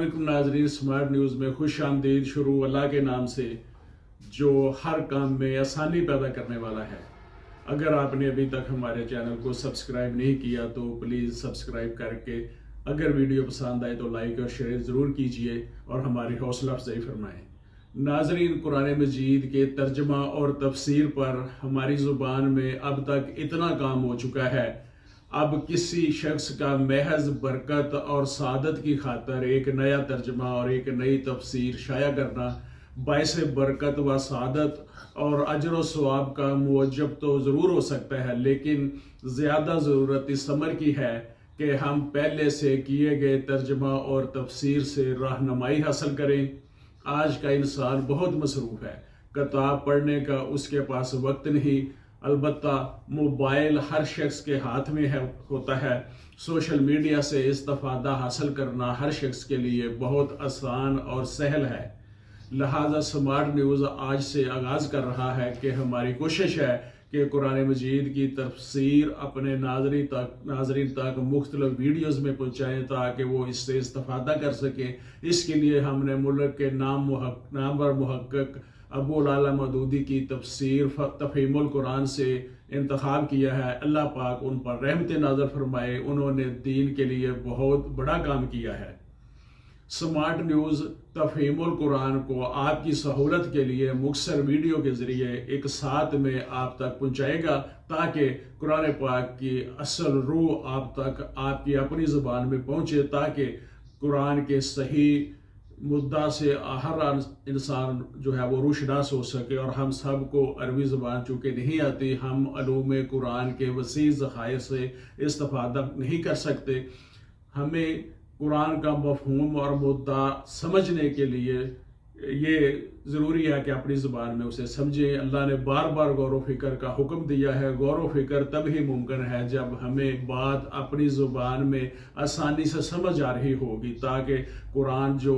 अस्सलामुअलैकुम नाजरीन, smart news में खुश आमदीद। शुरू अल्लाह के नाम से जो हर काम में आसानी पैदा करने वाला है। अगर आपने अभी तक हमारे चैनल को सब्सक्राइब नहीं किया तो प्लीज़ सब्सक्राइब करके अगर वीडियो पसंद आए तो लाइक और शेयर ज़रूर कीजिए और हमारी हौसला अफजाई फरमाएँ। नाजरीन, कुरान मजीद के तर्जमा और तफसीर पर हमारी ज़ुबान में अब तक इतना काम हो चुका है, अब किसी शख्स का महज बरकत और सादत की खातर एक नया तर्जमा और एक नई तफसीर शाया करना बाइस बरकत व सादत और अजर व सवाब का मुवज्जब तो ज़रूर हो सकता है, लेकिन ज़्यादा ज़रूरत इस अमर की है कि हम पहले से किए गए तर्जमा और तफसीर से रहनुमाई हासिल करें। आज का इंसान बहुत मसरूफ़ है, किताब पढ़ने का उसके पास वक्त नहीं, अलबत्ता मोबाइल हर शख्स के हाथ में होता है। सोशल मीडिया से इस्तिफ़ादा हासिल करना हर शख्स के लिए बहुत आसान और सहल है। लिहाजा स्मार्ट न्यूज़ आज से आगाज़ कर रहा है कि हमारी कोशिश है कि कुरान मजीद की तफसीर अपने नाज़रीन तक मुख्तलिफ वीडियोज़ में पहुँचाएँ ताकि वो इससे इस्तिफ़ादा कर सकें। इसके लिए हमने मुल्क के नामवर मुहक्किक अबू लाला मदूदी की तफसीर तफ़हीमुल कुरान से इंतखाब किया है। अल्लाह पाक उन पर रहमत नाज़र फरमाए, उन्होंने दीन के लिए बहुत बड़ा काम किया है। स्मार्ट न्यूज़ तफ़हीमुल कुरान को आपकी सहूलत के लिए मुख्तसर वीडियो के ज़रिए एक साथ में आप तक पहुँचाएगा ताकि कुरान पाक की असल रूह आप तक आपकी अपनी ज़ुबान में पहुँचे, ताकि कुरान के सही मुद्दा से हर इंसान जो है वो रूशनास हो सके। और हम सब को अरबी ज़बान चूँकि नहीं आती, हम अलूम कुरान के वसी ज़खायर से इस्तिफ़ादा नहीं कर सकते। हमें कुरान का मफ़हूम और मुद्दा समझने के लिए ये ज़रूरी है कि अपनी ज़ुबान में उसे समझें। अल्लाह ने बार बार गौर व फ़िक्र का हुक्म दिया है। गौर व फ़िक्र तब ही मुमकिन है जब हमें बात अपनी ज़ुबान में आसानी से समझ आ रही होगी, ताकि कुरान जो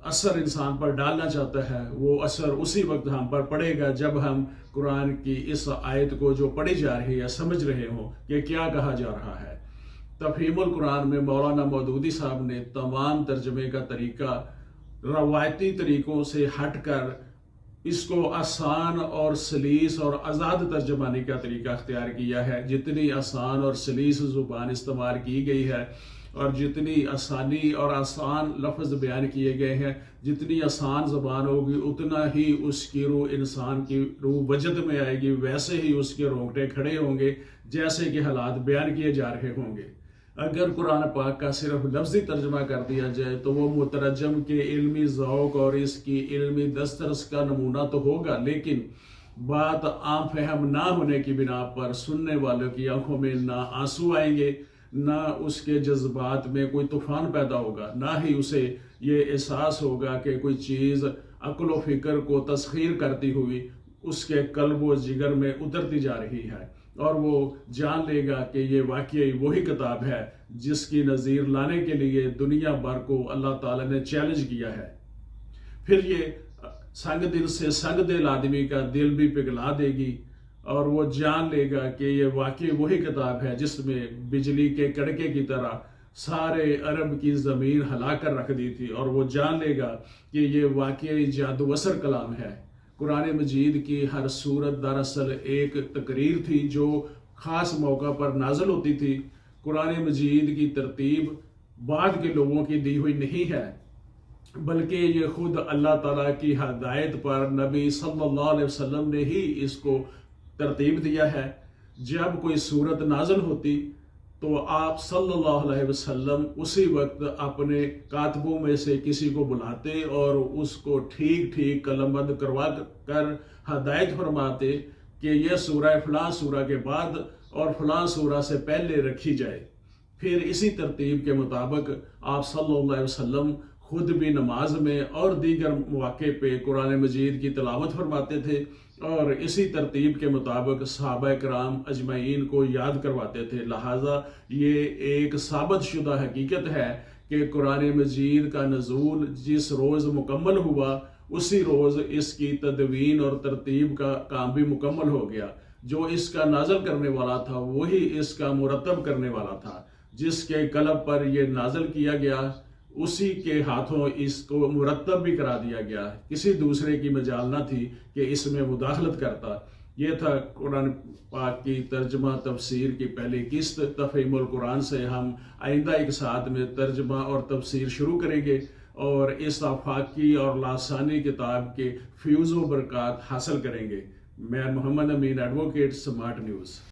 असर इंसान पर डालना चाहता है वो असर उसी वक्त हम पर पड़ेगा जब हम कुरान की इस आयत को जो पढ़ी जा रही है समझ रहे हों कि क्या कहा जा रहा है। तफ़हीमुल कुरान में मौलाना मौदूदी साहब ने तमाम तर्जमे का तरीका रवायती तरीक़ों से हटकर इसको आसान और सलीस और आज़ाद तर्जमानी का तरीका अख्तियार किया है। जितनी आसान और सलीस ज़ुबान इस्तेमाल की गई है और जितनी आसानी और आसान लफ्ज़ बयान किए गए हैं, जितनी आसान ज़बान होगी उतना ही उसकी रूह इंसान की रूह वजद में आएगी, वैसे ही उसके रोंगटे खड़े होंगे जैसे कि हालात बयान किए जा रहे होंगे। अगर कुरान पाक का सिर्फ लफ्ज़ी तर्जमा कर दिया जाए तो वो मुतरजम के इल्मी ज़ौक़ और इसकी इल्मी दस्तरस का नमूना तो होगा, लेकिन बात आम फहम ना होने की बिना पर सुनने वालों की आंखों में ना आंसू आएंगे, ना उसके जज्बात में कोई तूफ़ान पैदा होगा, ना ही उसे ये एहसास होगा कि कोई चीज़ अक्ल व फ़िक्र को तस्ख़ीर करती हुई उसके कल्ब व जिगर में उतरती जा रही है, और वो जान लेगा कि ये वाकई वही किताब है जिसकी नज़ीर लाने के लिए दुनिया भर को अल्लाह ताला ने चैलेंज किया है। फिर ये संग दिल से संग दिल आदमी का दिल भी पिघला देगी और वो जान लेगा कि ये वाकई वही किताब है जिसमें बिजली के कड़के की तरह सारे अरब की ज़मीन हिला कर रख दी थी, और वो जान लेगा कि ये वाकई जादू असर कलाम है। कुरान मजीद की हर सूरत दरअसल एक तकरीर थी जो ख़ास मौका पर नाज़िल होती थी। कुरान मजीद की तरतीब बाद के लोगों की दी हुई नहीं है, बल्कि ये खुद अल्लाह ताला की हदायत पर नबी सल्लल्लाहु अलैहि वसल्लम ने ही इसको तरतीब दिया है। जब कोई सूरत नाज़िल होती तो आप सल्लल्लाहु अलैहि वसल्लम उसी वक्त अपने कातबों में से किसी को बुलाते और उसको ठीक ठीक कलमबंद करवा कर हदायत फरमाते कि यह सूरह फ़लाँ सूरह के बाद और फ़लाँ सूरह से पहले रखी जाए। फिर इसी तरतीब के मुताबिक आप सल्लल्लाहु अलैहि वसल्लम खुद भी नमाज में और दीगर मौके पे कुरान मजीद की तिलावत फरमाते थे और इसी तरतीब के मुताबिक सहाबा कराम अजमईन को याद करवाते थे। लिहाजा ये एक साबित शुदा हकीकत है कि कुरान मजीद का नज़ूल जिस रोज़ मुकम्मल हुआ उसी रोज़ इसकी तदवीन और तरतीब का काम भी मुकम्मल हो गया। जो इसका नाज़िल करने वाला था वही इसका मुरतब करने वाला था। जिसके कलब पर यह नाज़िल किया गया اسی کے ہاتھوں اس کو مرتب بھی کرا دیا گیا، کسی دوسرے کی مجال نہ تھی کہ اس میں مداخلت کرتا۔ یہ تھا قرآن پاک کی ترجمہ تفسیر کی پہلی قسط تفہیم القرآن سے۔ ہم آئندہ ایک ساتھ میں ترجمہ اور تفسیر شروع کریں گے اور اس آفاقی اور لاسانی کتاب کے فیوز و برکات حاصل کریں گے۔ میں محمد امین، ایڈوکیٹ، سمارٹ نیوز۔